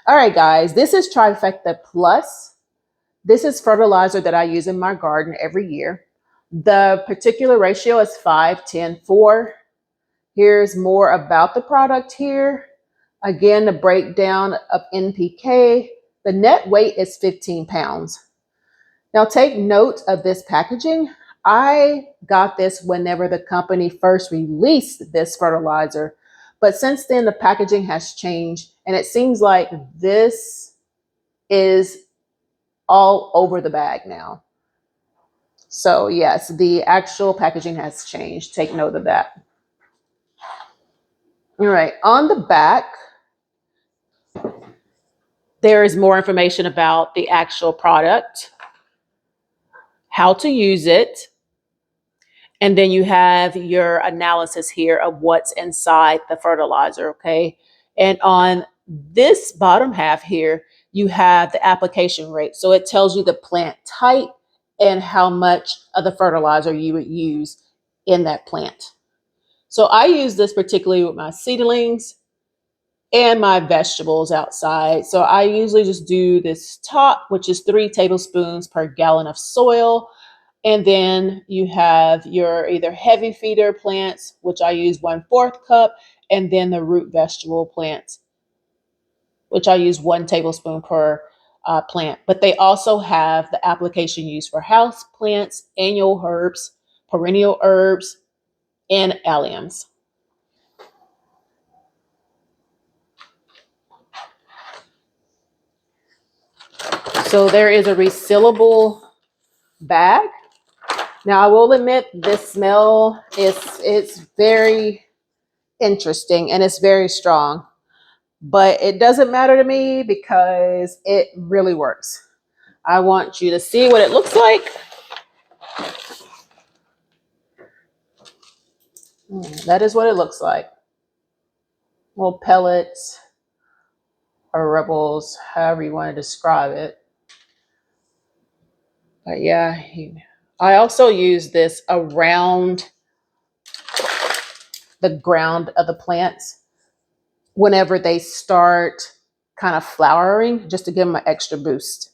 All right, guys, this is Trifecta Plus. This is fertilizer that I use in my garden every year. The particular ratio is 5-10-4. Here's more about the product here. Again, the breakdown of NPK. The net weight is 15 pounds. Now take note of this packaging. I got this whenever the company first released this fertilizer, but since then the packaging has changed and it seems like this is all over the bag now. So yes, the actual packaging has changed. Take note of that. All right, on the back, there is more information about the actual product, how to use it, and then you have your analysis here of what's inside the fertilizer, okay? And on this bottom half here, you have the application rate. So it tells you the plant type and how much of the fertilizer you would use in that plant. So I use this particularly with my seedlings and my vegetables outside. So I usually just do this top, which is 3 tablespoons per gallon of soil. And then you have your either heavy feeder plants, which I use 1/4 cup, and then the root vegetable plants, which I use 1 tablespoon per plant. But they also have the application used for house plants, annual herbs, perennial herbs, and alliums. So there is a resealable bag. Now I will admit this smell it's very interesting and it's very strong, but it doesn't matter to me because it really works. I want you to see what it looks like. That is what it looks like. Little pellets or rebels, however you want to describe it. But yeah, I also use this around the ground of the plants whenever they start kind of flowering, just to give them an extra boost.